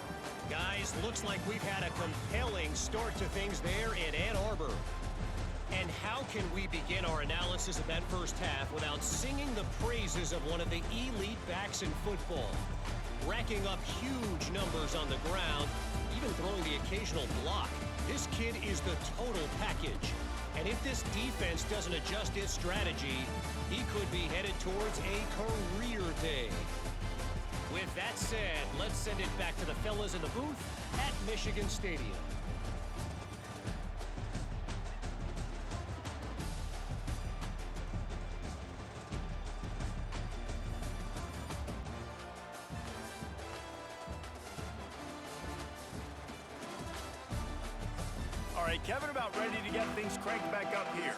Guys, looks like we've had a compelling start to things there in Ann Arbor. And how can we begin our analysis of that first half without singing the praises of one of the elite backs in football? Racking up huge numbers on the ground, even throwing the occasional block. This kid is the total package. And if this defense doesn't adjust its strategy, he could be headed towards a career day. With that said, let's send it back to the fellas in the booth at Michigan Stadium. All right, Kevin, about ready to get things cranked back up here.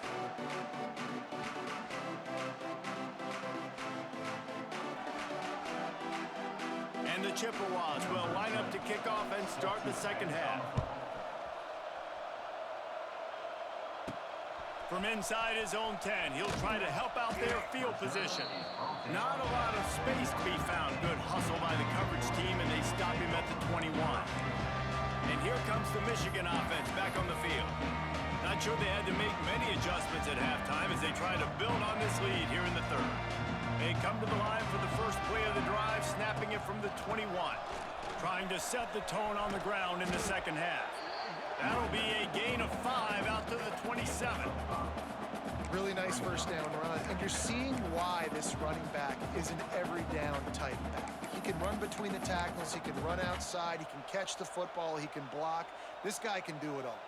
And the Chippewas will line up to kick off and start the 2nd half. From inside his own 10, he'll try to help out their field position. Not a lot of space to be found. Good hustle by the coverage team, and they stop him at the 21. And here comes the Michigan offense back on the field. Not sure they had to make many adjustments at halftime as they try to build on this lead here in the 3rd. They come to the line for the first play of the drive, snapping it from the 21. Trying to set the tone on the ground in the 2nd half. That'll be a gain of 5 out to the 27. Really nice first down run. And you're seeing why this running back is an every down type back. He can run between the tackles. He can run outside. He can catch the football. He can block. This guy can do it all.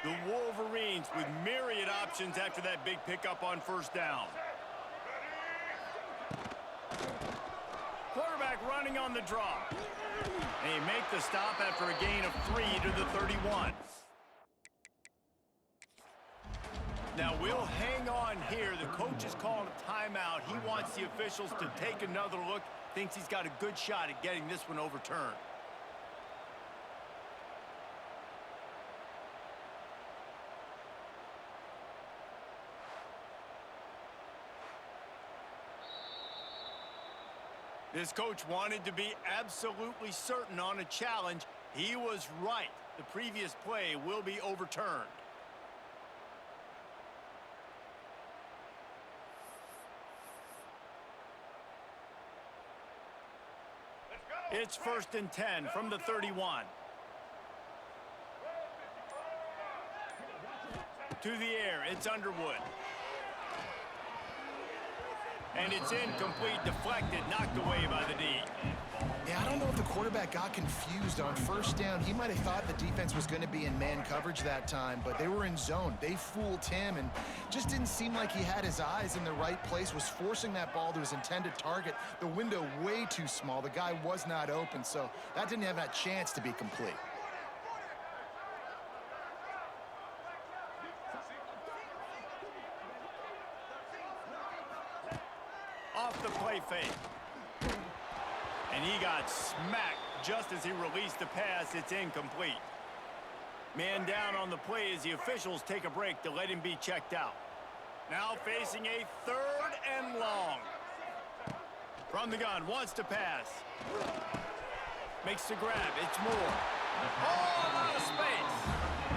The Wolverines with myriad options after that big pickup on first down. Quarterback running on the draw. They make the stop after a gain of 3 to the 31. Now we'll hang on here. The coach is calling a timeout. He wants the officials to take another look. Thinks he's got a good shot at getting this one overturned. This coach wanted to be absolutely certain on a challenge. He was right. The previous play will be overturned. It's 1st and 10 from the 31. To the air, it's Underwood. And it's incomplete, deflected, knocked away by the D. Yeah, I don't know if the quarterback got confused on first down. He might have thought the defense was going to be in man coverage that time, but they were in zone. They fooled him and just didn't seem like he had his eyes in the right place, was forcing that ball to his intended target. The window way too small. The guy was not open, so that didn't have that chance to be complete. Off the play fake. And he got smacked just as he released the pass. It's incomplete. Man down on the play as the officials take a break to let him be checked out. Now facing a 3rd and long. From the gun, wants to pass. Makes the grab, it's Moore. Oh, a lot of space.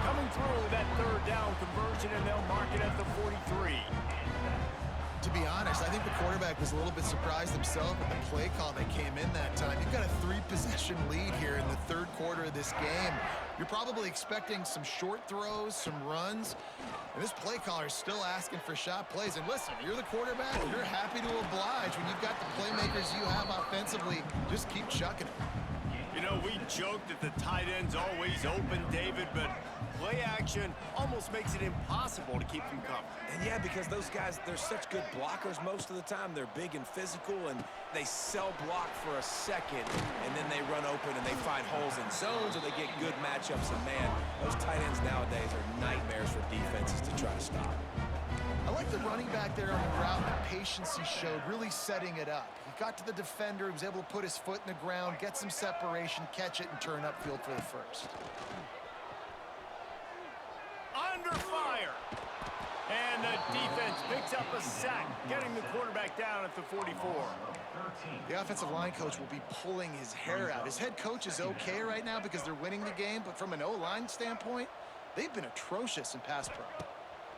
Coming through that 3rd down conversion, and they'll mark it at the 43. To be honest, I think the quarterback was a little bit surprised himself at the play call that came in that time. You've got a 3-possession lead here in the 3rd quarter of this game. You're probably expecting some short throws, some runs, and this play caller is still asking for shot plays. And listen, you're the quarterback. You're happy to oblige when you've got the playmakers you have offensively. Just keep chucking it. You know, we joked that the tight end's always open, David, but play action almost makes it impossible to keep them covered. And yeah, because those guys, they're such good blockers most of the time. They're big and physical, and they sell block for a second, and then they run open and they find holes in zones, or they get good matchups. And man, those tight ends nowadays are nightmares for defenses to try to stop. I like the running back there on the route and the patience he showed, really setting it up. He got to the defender, he was able to put his foot in the ground, get some separation, catch it, and turn upfield for the first. Under fire. And the defense picks up a sack, getting the quarterback down at the 44. The offensive line coach will be pulling his hair out. His head coach is okay right now because they're winning the game, but from an O-line standpoint, they've been atrocious in pass pro.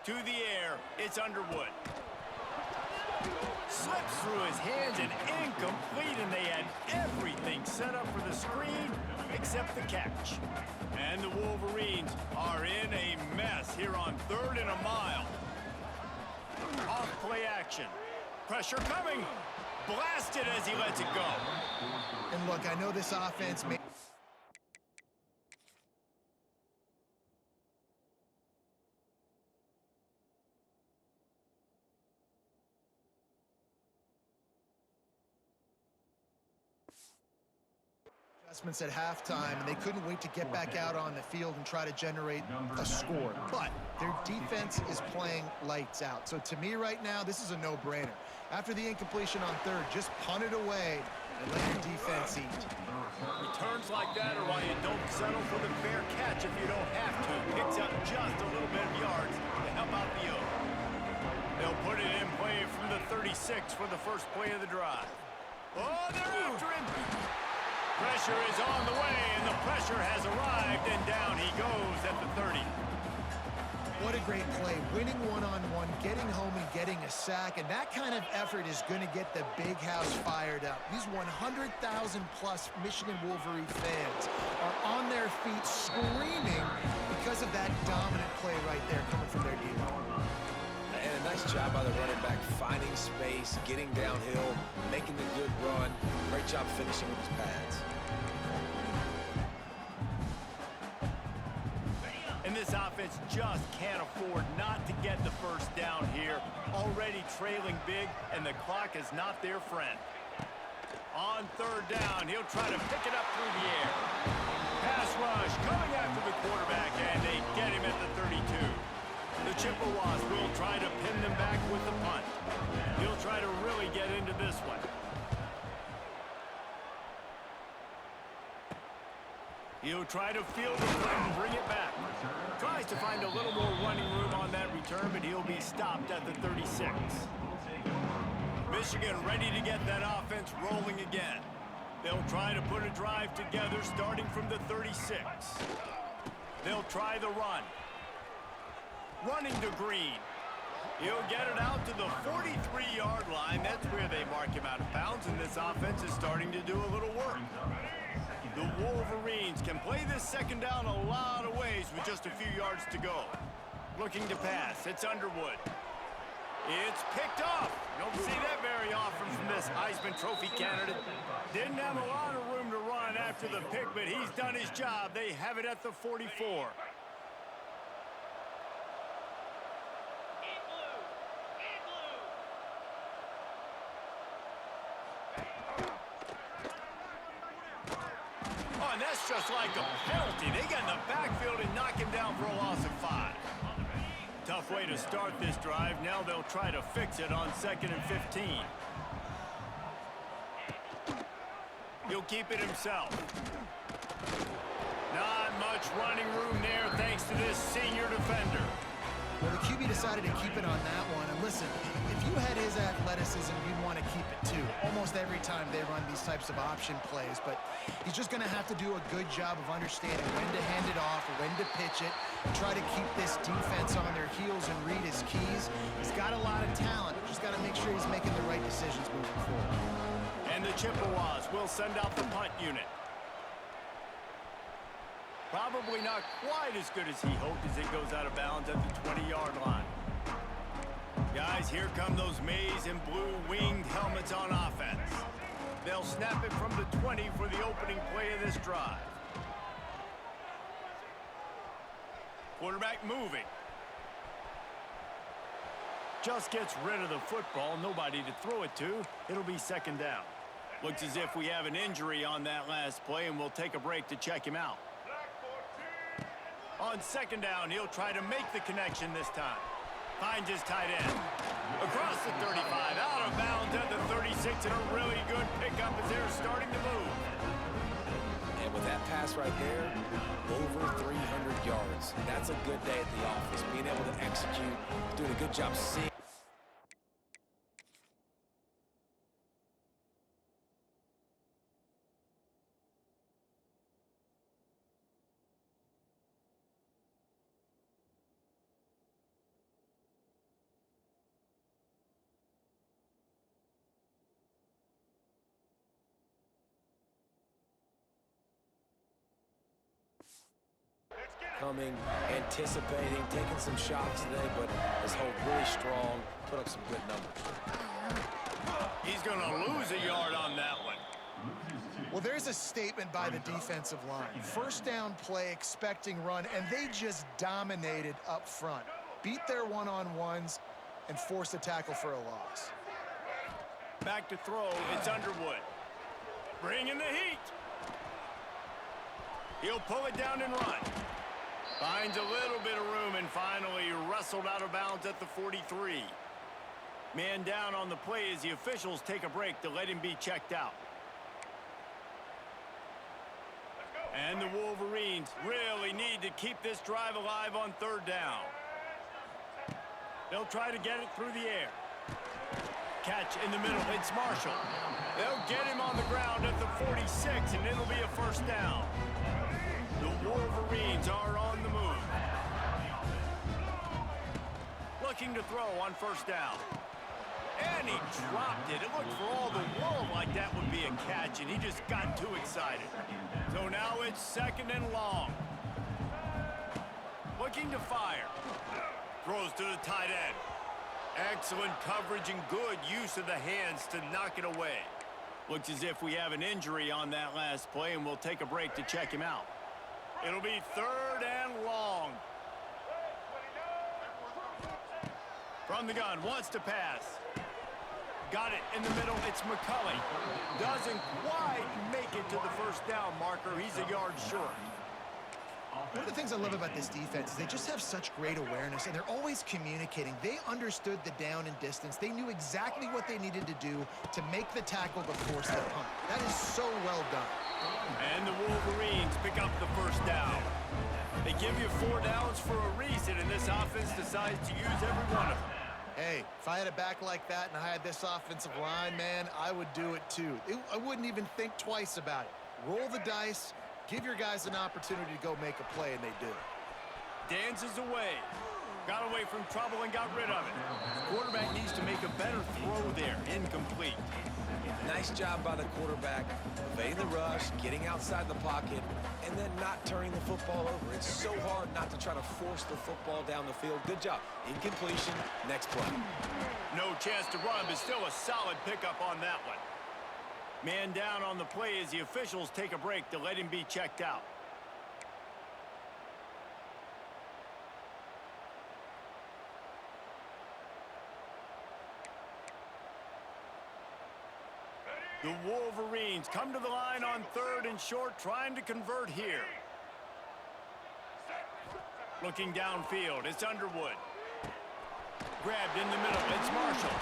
To the air, it's Underwood. Slips through his hands and incomplete, and they had everything set up for the screen except the catch. And the Wolverines are in a mess here on 3rd and a mile. Off play action. Pressure coming. Blasted as he lets it go. And look, I know this offense may... adjustments at halftime, and they couldn't wait to get back out on the field and try to generate a score. But their defense is playing lights out. So to me right now, this is a no-brainer. After the incompletion on 3rd, just punt it away and let your defense eat. Returns like that are why you don't settle for the fair catch if you don't have to. Picks up just a little bit of yards to help out the O. They'll put it in play from the 36 for the first play of the drive. Oh, they're after him. Pressure is on the way, and the pressure has arrived, and down he goes at the 30. What a great play. Winning one-on-one, getting home and getting a sack, and that kind of effort is going to get the big house fired up. These 100,000-plus Michigan Wolverine fans are on their feet screaming because of that dominant play right there coming from their D-line. And a nice job by the running back, finding space, getting downhill, making the good run. Great job finishing with his pads. And this offense just can't afford not to get the first down here. Already trailing big, and the clock is not their friend. On third down, he'll try to pick it up through the air. Pass rush coming after the quarterback, and they get him at the 32. The Chippewas will try to pin them back with the punt. He'll try to really get into this one. He'll try to field the punt and bring it back. Tries to find a little more running room on that return, but he'll be stopped at the 36. Michigan ready to get that offense rolling again. They'll try to put a drive together starting from the 36. They'll try the run. Running to Green. He'll get it out to the 43-yard line. That's where they mark him out of bounds, and this offense is starting to do a little work. The Wolverines can play this second down a lot of ways with just a few yards to go. Looking to pass. It's Underwood. It's picked off. Don't see that very often from this Heisman Trophy candidate. Didn't have a lot of room to run after the pick, but he's done his job. They have it at the 44. And that's just like a penalty. They get in the backfield and knock him down for a loss of 5. Tough way to start this drive. Now they'll try to fix it on 2nd and 15. He'll keep it himself. Not much running room there thanks to this senior defender. Well, the QB decided to keep it on that one. And listen, if you had his athleticism, you'd want to keep it too. Almost every time they run these types of option plays. But he's just going to have to do a good job of understanding when to hand it off, when to pitch it, try to keep this defense on their heels and read his keys. He's got a lot of talent. Just got to make sure he's making the right decisions moving forward. And the Chippewas will send out the punt unit. Probably not quite as good as he hoped as it goes out of bounds at the 20-yard line. Guys, here come those maize and blue winged helmets on offense. They'll snap it from the 20 for the opening play of this drive. Quarterback moving. Just gets rid of the football, nobody to throw it to. It'll be second down. Looks as if we have an injury on that last play, and we'll take a break to check him out. On second down, he'll try to make the connection this time. Finds his tight end. Across the 35, out of bounds at the 36, and a really good pickup as they're starting to move. And with that pass right there, over 300 yards. That's a good day at the office. Being able to execute, doing a good job seeing. Coming, anticipating, taking some shots today, but has held really strong, put up some good numbers. He's going to lose a yard on that one. Well, there's a statement by the defensive line. First down play, expecting run, and they just dominated up front. Beat their one-on-ones and forced a tackle for a loss. Back to throw, it's Underwood. Bringing the heat. He'll pull it down and run. Finds a little bit of room and finally wrestled out of bounds at the 43. Man down on the play as the officials take a break to let him be checked out. And the Wolverines really need to keep this drive alive on third down. They'll try to get it through the air. Catch in the middle, it's Marshall. They'll get him on the ground at the 46, and it'll be a first down. The Wolverines are on the move. looking to throw on first down. And he dropped it. It looked for all the world like that would be a catch, and he just got too excited. So now it's 2nd and long. Looking to fire. Throws to the tight end. Excellent coverage and good use of the hands to knock it away. Looks as if we have an injury on that last play, and we'll take a break to check him out. It'll be 3rd and long. From the gun, wants to pass. Got it in the middle, it's McCulley. Doesn't quite make it to the first down marker. He's a yard short. One of the things I love about this defense is they just have such great awareness, and they're always communicating. They understood the down and distance. They knew exactly what they needed to do to make the tackle to force the punt. That is so well done. And the Wolverines pick up the first down. They give you 4 downs for a reason, and this offense decides to use every one of them. Hey, if I had a back like that and I had this offensive line, man, I would do it too. I wouldn't even think twice about it. Roll the dice, give your guys an opportunity to go make a play, and they do. Dances away. Got away from trouble and got rid of it. The quarterback needs to make a better throw there. Incomplete. Nice job by the quarterback, evading the rush, getting outside the pocket, and then not turning the football over. It's so hard not to try to force the football down the field. Good job. Incompletion. Next play. No chance to run, but still a solid pickup on that one. Man down on the play as the officials take a break to let him be checked out. The Wolverines come to the line on 3rd and short, trying to convert here. Looking downfield, it's Underwood. Grabbed in the middle, it's Marshall.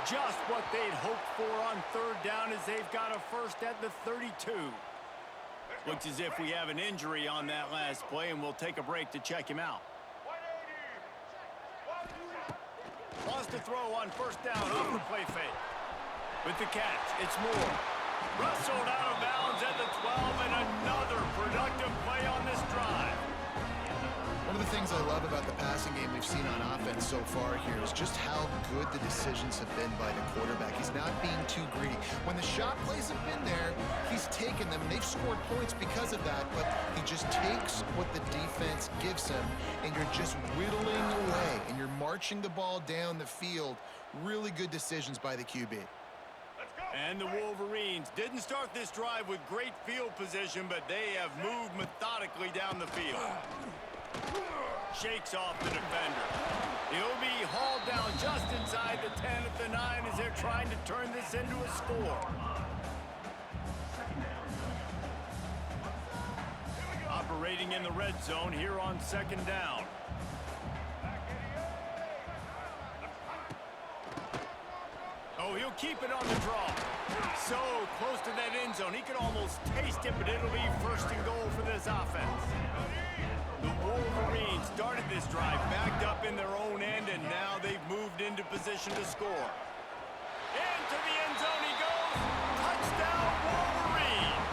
Just what they'd hoped for on 3rd down as they've got a first at the 32. Looks as if we have an injury on that last play, and we'll take a break to check him out. Lost to throw on first down off the play fake. With the catch, it's Moore. Wrestled out of bounds at the 12, and another productive play on this drive. One of the things I love about the passing game we've seen on offense so far here is just how good the decisions have been by the quarterback. He's not being too greedy. When the shot plays have been there, he's taken them. They've scored points because of that, but he just takes what the defense gives him, and you're just whittling away, and you're marching the ball down the field. Really good decisions by the QB. And the Wolverines didn't start this drive with great field position, but they have moved methodically down the field. Shakes off the defender. He'll be hauled down just inside the 10 at the 9 as they're trying to turn this into a score. Operating in the red zone here on 2nd down. Oh, he'll keep it on the draw. So close to that end zone. He could almost taste it, but it'll be 1st and goal for this offense. The Wolverines started this drive backed up in their own end, and now they've moved into position to score. Into the end zone he goes. Touchdown, Wolverines.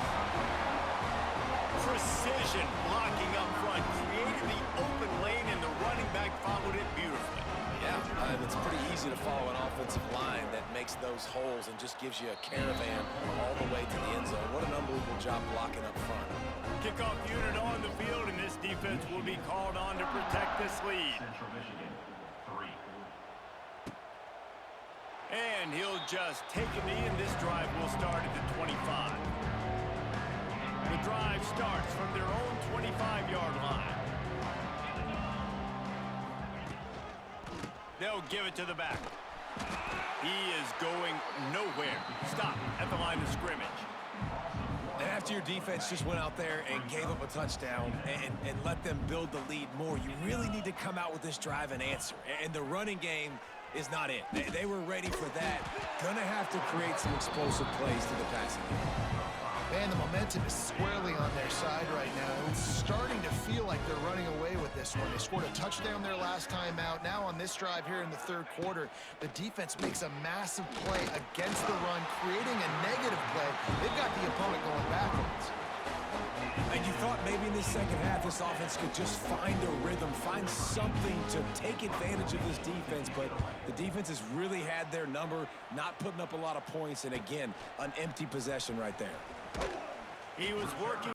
Precision blocking up front. Created the open lane, and the running back followed it beautifully. Yeah, it's pretty easy to follow an offensive line that makes those holes and just gives you a caravan all the way to the end zone. What an unbelievable job blocking up front. Kickoff unit on the field, and this defense will be called on to protect this lead. Central Michigan, 3. And he'll just take a knee, and this drive will start at the 25. The drive starts from their own 25-yard line. They'll give it to the back. He is going nowhere. Stop at the line of scrimmage. And after your defense just went out there and gave up a touchdown and let them build the lead more, you really need to come out with this drive and answer. And the running game is not it. They were ready for that. Gonna have to create some explosive plays to the passing game. Man, the momentum is squarely on their side right now. It's starting to feel like they're running away with this one. They scored a touchdown their last time out. Now on this drive here in the 3rd quarter, the defense makes a massive play against the run, creating a negative play. They've got the opponent going backwards. And you thought maybe in this second half, this offense could just find a rhythm, find something to take advantage of this defense. But the defense has really had their number, not putting up a lot of points. And again, an empty possession right there. He was working.